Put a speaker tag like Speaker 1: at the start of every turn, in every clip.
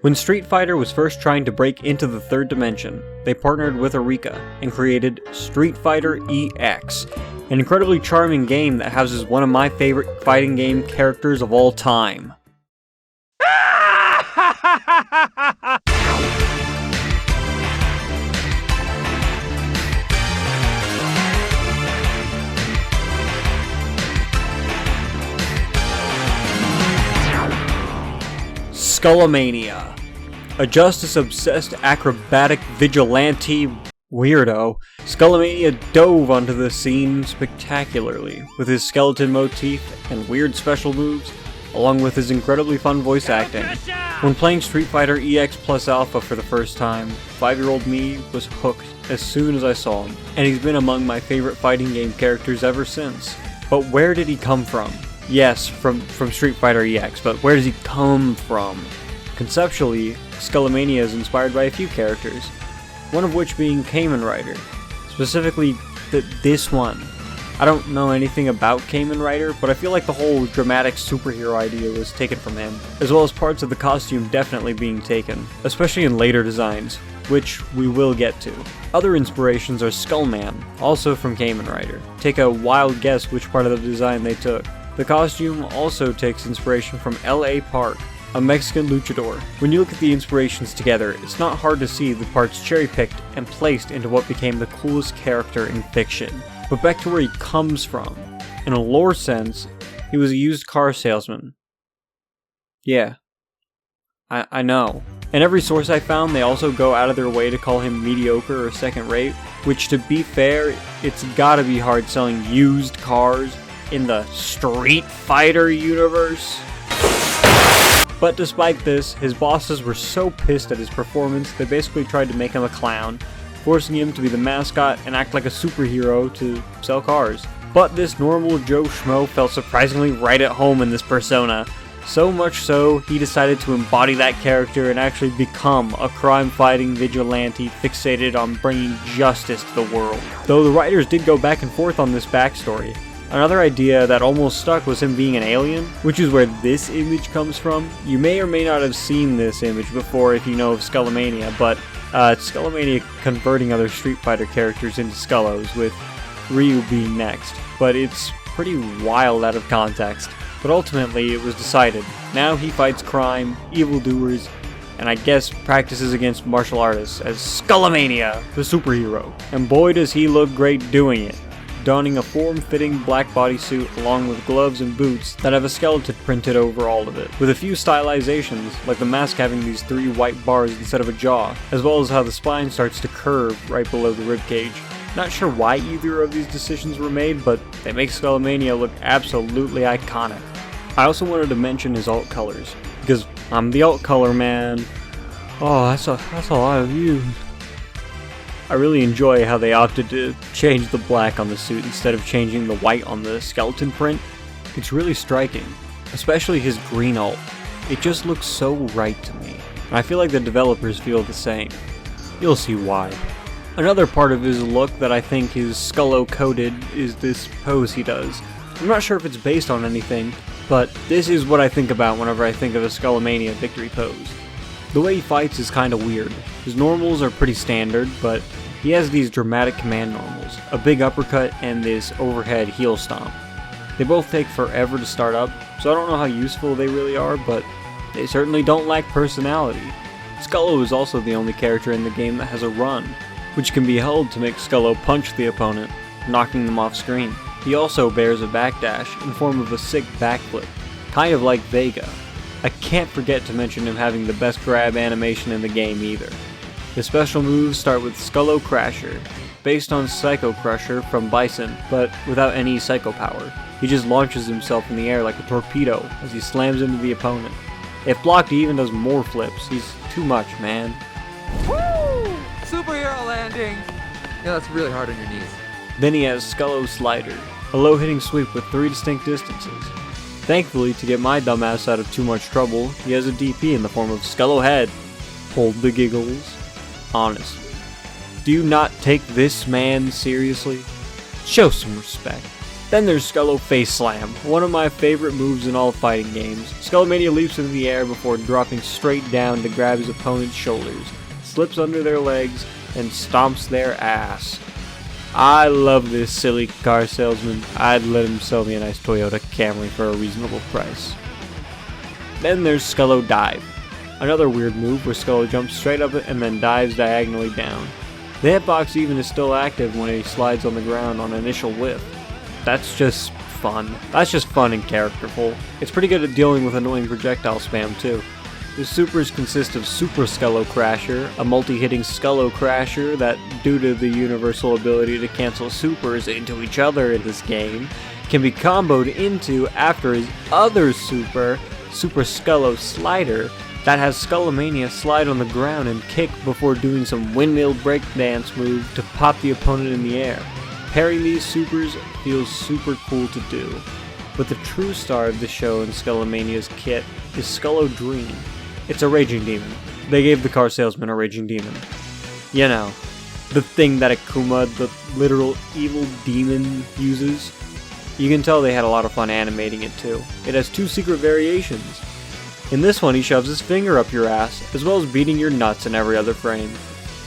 Speaker 1: When Street Fighter was first trying to break into the third dimension, they partnered with Eureka and created Street Fighter EX, an incredibly charming game that houses one of my favorite fighting game characters of all time. Skullomania. A justice-obsessed acrobatic vigilante weirdo, Skullomania dove onto the scene spectacularly, with his skeleton motif and weird special moves, along with his incredibly fun voice acting. When playing Street Fighter EX Plus Alpha for the first time, 5-year-old me was hooked as soon as I saw him, and he's been among my favorite fighting game characters ever since. But where did he come from? Yes, from Street Fighter EX, but where does he come from? Conceptually, Skullomania is inspired by a few characters, one of which being Kamen Rider. Specifically, this one. I don't know anything about Kamen Rider, but I feel like the whole dramatic superhero idea was taken from him, as well as parts of the costume definitely being taken, especially in later designs, which we will get to. Other inspirations are Skullman, also from Kamen Rider. Take a wild guess which part of the design they took. The costume also takes inspiration from L.A. Park, a Mexican luchador. When you look at the inspirations together, it's not hard to see the parts cherry-picked and placed into what became the coolest character in fiction. But back to where he comes from. In a lore sense, he was a used car salesman. Yeah, I know. In every source I found, they also go out of their way to call him mediocre or second-rate, which, to be fair, it's gotta be hard selling used cars in the Street Fighter universe. But despite this, his bosses were so pissed at his performance they basically tried to make him a clown, forcing him to be the mascot and act like a superhero to sell cars. But this normal Joe Schmo felt surprisingly right at home in this persona, so much so he decided to embody that character and actually become a crime-fighting vigilante fixated on bringing justice to the world. Though the writers did go back and forth on this backstory. Another idea that almost stuck was him being an alien, which is where this image comes from. You may or may not have seen this image before if you know of Skullomania, but it's Skullomania converting other Street Fighter characters into Skullos, with Ryu being next. But it's pretty wild out of context. But ultimately it was decided. Now he fights crime, evildoers, and I guess practices against martial artists as Skullomania, the superhero. And boy does he look great doing it, donning a form-fitting black bodysuit along with gloves and boots that have a skeleton printed over all of it, with a few stylizations, like the mask having these 3 white bars instead of a jaw, as well as how the spine starts to curve right below the ribcage. Not sure why either of these decisions were made, but they make Skullomania look absolutely iconic. I also wanted to mention his alt colors, because I'm the alt color man. Oh, that's a lot of views. I really enjoy how they opted to change the black on the suit instead of changing the white on the skeleton print. It's really striking, especially his green alt. It just looks so right to me, and I feel like the developers feel the same. You'll see why. Another part of his look that I think is Skullo-coded is this pose he does. I'm not sure if it's based on anything, but this is what I think about whenever I think of a Skullomania victory pose. The way he fights is kinda weird. His normals are pretty standard, but he has these dramatic command normals, a big uppercut and this overhead heel stomp. They both take forever to start up, so I don't know how useful they really are, but they certainly don't lack personality. Skullo is also the only character in the game that has a run, which can be held to make Skullo punch the opponent, knocking them off screen. He also bears a backdash in the form of a sick backflip, kind of like Vega. I can't forget to mention him having the best grab animation in the game either. His special moves start with Skullo Crasher, based on Psycho Crusher from Bison, but without any psycho power. He just launches himself in the air like a torpedo as he slams into the opponent. If blocked, he even does more flips. He's too much, man.
Speaker 2: Woo! Superhero landing! Yeah, that's really hard on your knees.
Speaker 1: Then he has Skullo Slider, a low-hitting sweep with 3 distinct distances. Thankfully, to get my dumbass out of too much trouble, he has a DP in the form of Skullo Head. Hold the giggles. Honestly, do you not take this man seriously? Show some respect. Then there's Skullo Face Slam, one of my favorite moves in all fighting games. Skullomania leaps into the air before dropping straight down to grab his opponent's shoulders, slips under their legs, and stomps their ass. I love this silly car salesman. I'd let him sell me a nice Toyota Camry for a reasonable price. Then there's Skullo Dive, another weird move where Skullo jumps straight up and then dives diagonally down. The hitbox even is still active when he slides on the ground on initial whiff. That's just fun. That's just fun and characterful. It's pretty good at dealing with annoying projectile spam too. The supers consist of Super Skullo Crasher, a multi-hitting Skullo Crasher that, due to the universal ability to cancel supers into each other in this game, can be comboed into after his other super, Super Skullo Slider, that has Skullomania slide on the ground and kick before doing some windmill breakdance move to pop the opponent in the air. Parrying these supers feels super cool to do. But the true star of the show in Skullomania's kit is Skullo Dream. It's a raging demon. They gave the car salesman a raging demon. You know, the thing that Akuma, the literal evil demon, uses. You can tell they had a lot of fun animating it too. It has 2 secret variations. In this one he shoves his finger up your ass, as well as beating your nuts in every other frame.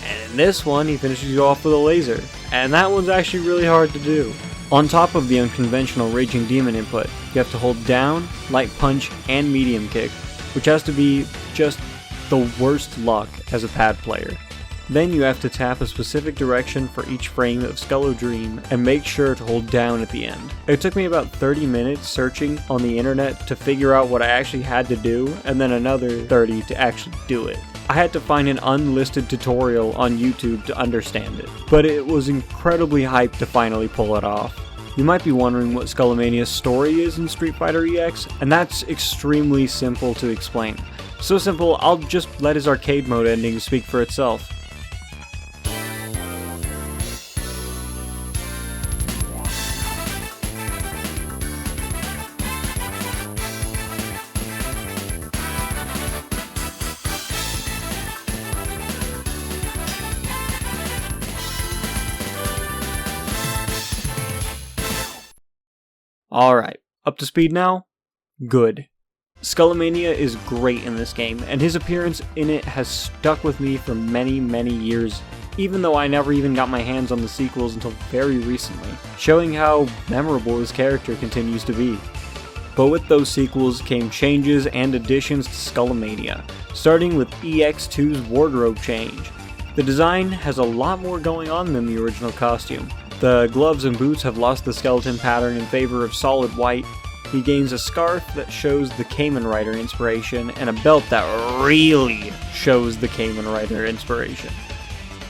Speaker 1: And in this one he finishes you off with a laser, and that one's actually really hard to do. On top of the unconventional raging demon input, you have to hold down, light punch, and medium kick, which has to be just the worst luck as a pad player. Then you have to tap a specific direction for each frame of Skullo Dream and make sure to hold down at the end. It took me about 30 minutes searching on the internet to figure out what I actually had to do, and then another 30 to actually do it. I had to find an unlisted tutorial on YouTube to understand it, but it was incredibly hyped to finally pull it off. You might be wondering what Skullomania's story is in Street Fighter EX, and that's extremely simple to explain. So simple, I'll just let his arcade mode ending speak for itself. Alright, up to speed now? Good. Skullomania is great in this game, and his appearance in it has stuck with me for many, many years, even though I never even got my hands on the sequels until very recently, showing how memorable his character continues to be. But with those sequels came changes and additions to Skullomania, starting with EX2's wardrobe change. The design has a lot more going on than the original costume. The gloves and boots have lost the skeleton pattern in favor of solid white. He gains a scarf that shows the Kamen Rider inspiration, and a belt that really shows the Kamen Rider inspiration.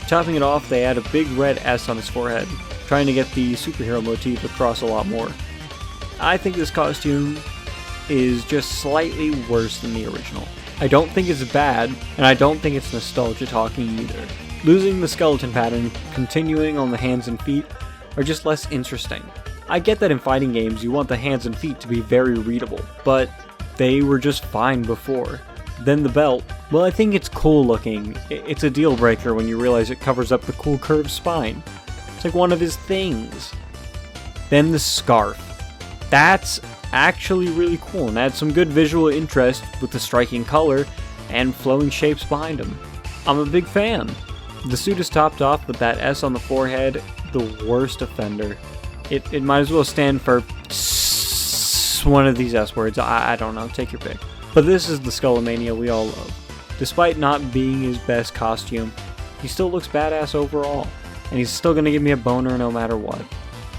Speaker 1: Topping it off, they add a big red S on his forehead, trying to get the superhero motif across a lot more. I think this costume is just slightly worse than the original. I don't think it's bad, and I don't think it's nostalgia talking either. Losing the skeleton pattern, continuing on the hands and feet, are just less interesting. I get that in fighting games you want the hands and feet to be very readable, but they were just fine before. Then the belt, well, I think it's cool looking. It's a deal breaker when you realize it covers up the cool curved spine. It's like one of his things. Then the scarf. That's actually really cool and adds some good visual interest with the striking color and flowing shapes behind him. I'm a big fan. The suit is topped off with that S on the forehead, the worst offender. It might as well stand for one of these S words, I don't know, take your pick. But this is the Skullomania we all love. Despite not being his best costume, he still looks badass overall, and he's still gonna give me a boner no matter what.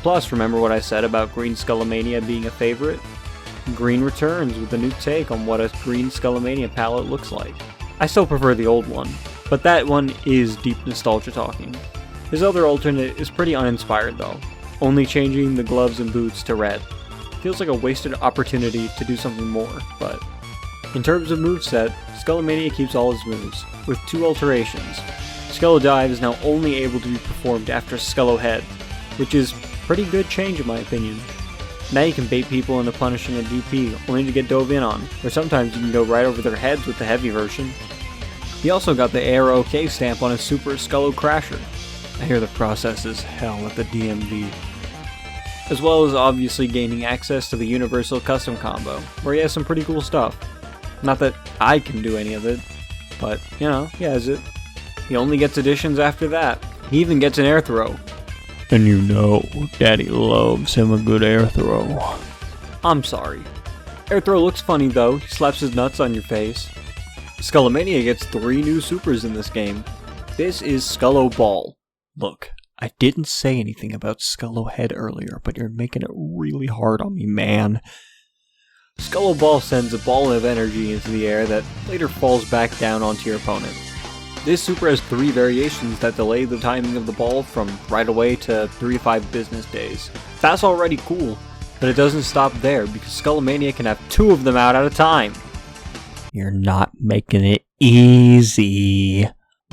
Speaker 1: Plus, remember what I said about Green Skullomania being a favorite? Green returns with a new take on what a Green Skullomania palette looks like. I still prefer the old one, but that one is deep nostalgia talking. His other alternate is pretty uninspired though, only changing the gloves and boots to red. Feels like a wasted opportunity to do something more, but in terms of moveset, Skullomania keeps all his moves, with 2 alterations. Skullo Dive is now only able to be performed after Skullo Head, which is pretty good change in my opinion. Now you can bait people into punishing a DP only to get dove in on, or sometimes you can go right over their heads with the heavy version. He also got the AR-OK stamp on his Super Skullo Crasher. I hear the process is hell at the DMV. as well as obviously gaining access to the Universal Custom Combo, where he has some pretty cool stuff. Not that I can do any of it, but, you know, he has it. He only gets additions after that. He even gets an air throw. And you know, Daddy loves him a good air throw. I'm sorry. Air throw looks funny though, he slaps his nuts on your face. Skullomania gets 3 new supers in this game. This is Skullo Ball. Look, I didn't say anything about Skullo Head earlier, but you're making it really hard on me, man. Skullo Ball sends a ball of energy into the air that later falls back down onto your opponent. This super has 3 variations that delay the timing of the ball from right away to 3 to 5 business days. That's already cool, but it doesn't stop there because Skullomania can have 2 of them out at a time. You're not making it easy.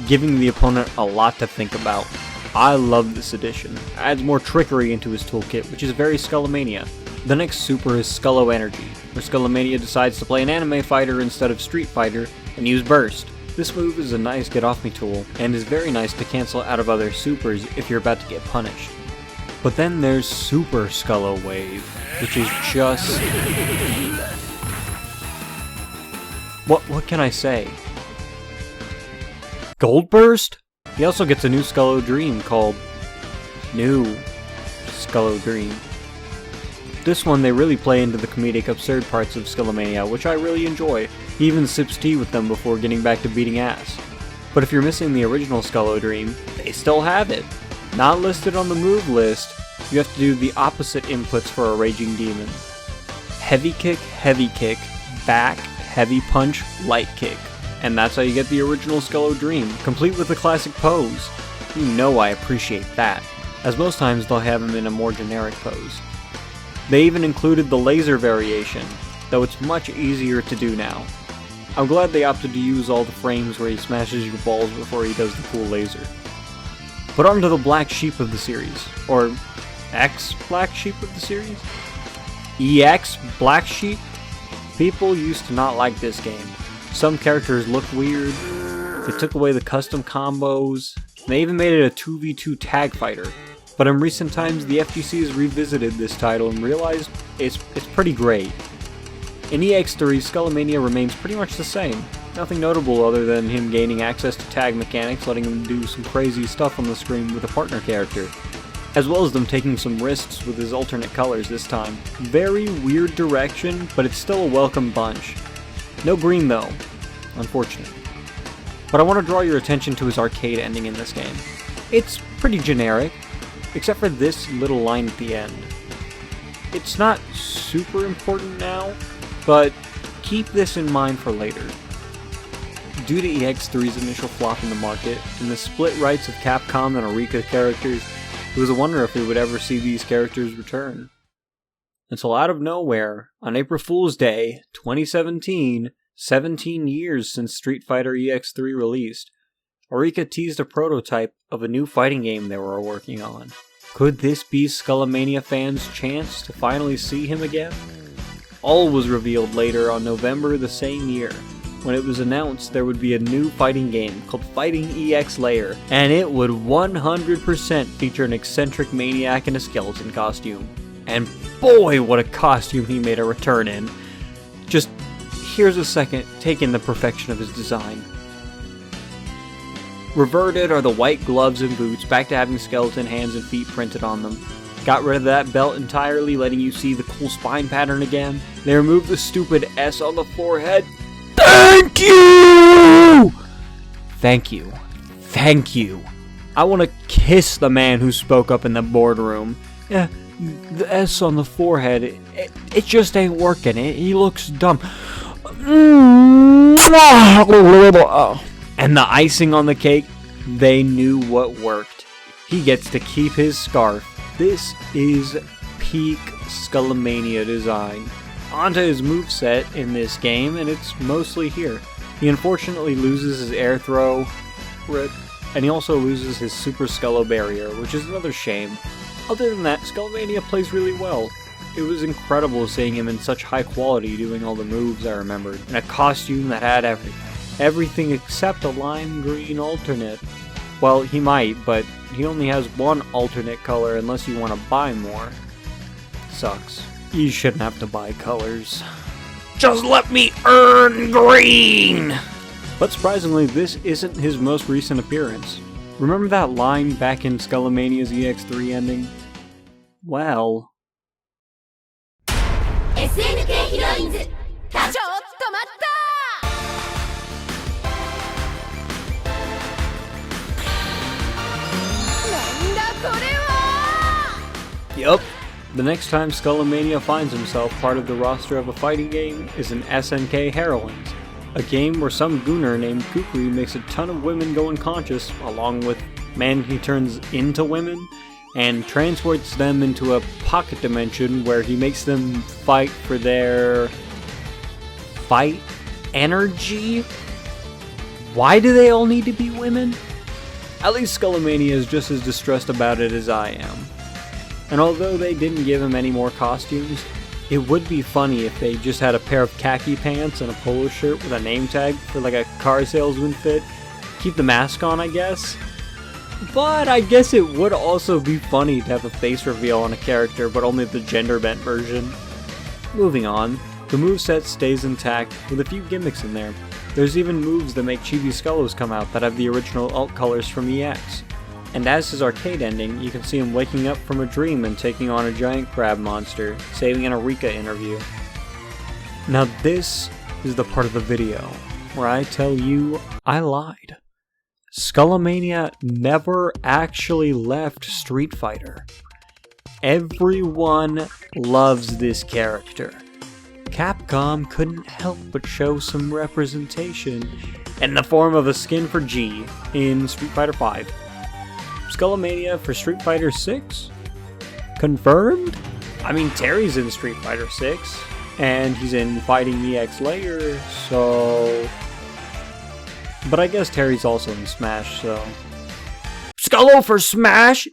Speaker 1: Giving the opponent a lot to think about. I love this addition. It adds more trickery into his toolkit, which is very Skullomania. The next super is Skullo Energy, where Skullomania decides to play an anime fighter instead of Street Fighter and use Burst. This move is a nice get-off-me tool, and is very nice to cancel out of other supers if you're about to get punished. But then there's Super Skullo Wave, which is just... What can I say? Gold Burst? He also gets a new Skullo Dream called... New Skullo Dream. This one they really play into the comedic absurd parts of Skullomania, which I really enjoy. He even sips tea with them before getting back to beating ass. But if you're missing the original Skullo Dream, they still have it. Not listed on the move list, you have to do the opposite inputs for a Raging Demon. Heavy kick, back, heavy punch, light kick. And that's how you get the original Skullo Dream, complete with the classic pose. You know I appreciate that, as most times they'll have him in a more generic pose. They even included the laser variation, though it's much easier to do now. I'm glad they opted to use all the frames where he smashes your balls before he does the cool laser. But on to the black sheep of the series, or X-Black Sheep of the series? EX Black Sheep? People used to not like this game. Some characters looked weird, they took away the custom combos, and they even made it a 2v2 tag fighter. But in recent times, the FGC has revisited this title and realized it's pretty great. In EX3, Skullomania remains pretty much the same. Nothing notable other than him gaining access to tag mechanics, letting him do some crazy stuff on the screen with a partner character. As well as them taking some risks with his alternate colors this time. Very weird direction, but it's still a welcome bunch. No green though, unfortunately. But I want to draw your attention to his arcade ending in this game. It's pretty generic, except for this little line at the end. It's not super important now, but keep this in mind for later. Due to EX3's initial flop in the market, and the split rights of Capcom and Eureka characters, it was a wonder if we would ever see these characters return. Until out of nowhere, on April Fool's Day, 2017, 17 years since Street Fighter EX3 released, Eureka teased a prototype of a new fighting game they were working on. Could this be Skullomania fans' chance to finally see him again? All was revealed later on November the same year, when it was announced there would be a new fighting game called Fighting EX Layer, and it would 100% feature an eccentric maniac in a skeleton costume. And boy, what a costume he made a return in. Just, here's a second, take in the perfection of his design. Reverted are the white gloves and boots, back to having skeleton hands and feet printed on them. Got rid of that belt entirely, letting you see the cool spine pattern again. They removed the stupid S on the forehead. Thank you! Thank you. Thank you. I want to kiss the man who spoke up in the boardroom. Yeah, the S on the forehead, it just ain't working. He looks dumb. And the icing on the cake, they knew what worked. He gets to keep his scarf. This is peak Skullomania design. Onto his moveset in this game, and it's mostly here. He unfortunately loses his air throw, rip, and he also loses his Super Skullo barrier, which is another shame. Other than that, Skullomania plays really well. It was incredible seeing him in such high quality doing all the moves I remembered, in a costume that had everything. Everything except a lime green alternate. Well, he might, but he only has one alternate color unless you want to buy more. sucks. You shouldn't have to buy colors. Just let me earn green! But surprisingly, this isn't his most recent appearance. Remember that line back in Skullomania's EX3 ending? Well...
Speaker 3: SNK Heroines! ちょっと待ったなんだこれは
Speaker 1: Yup. The next time Skullomania finds himself part of the roster of a fighting game is in SNK Heroines, a game where some gooner named Kukri makes a ton of women go unconscious, along with men he turns into women, and transports them into a pocket dimension where he makes them fight for their... fight energy? Why do they all need to be women? At least Skullomania is just as distressed about it as I am. And although they didn't give him any more costumes, it would be funny if they just had a pair of khaki pants and a polo shirt with a name tag for like a car salesman fit. Keep the mask on, I guess. But I guess it would also be funny to have a face reveal on a character, but only the gender-bent version. Moving on, the moveset stays intact with a few gimmicks in there. There's even moves that make Chibi Skullos come out that have the original alt colors from EX. And as his arcade ending, you can see him waking up from a dream and taking on a giant crab monster, saving an Eureka interview. Now this is the part of the video where I tell you I lied. Skullomania never actually left Street Fighter. Everyone loves this character. Capcom couldn't help but show some representation in the form of a skin for G in Street Fighter V. Skullomania for Street Fighter 6? Confirmed? I mean, Terry's in Street Fighter 6, and he's in Fighting EX later, so... But I guess Terry's also in Smash, so... Skullo for Smash!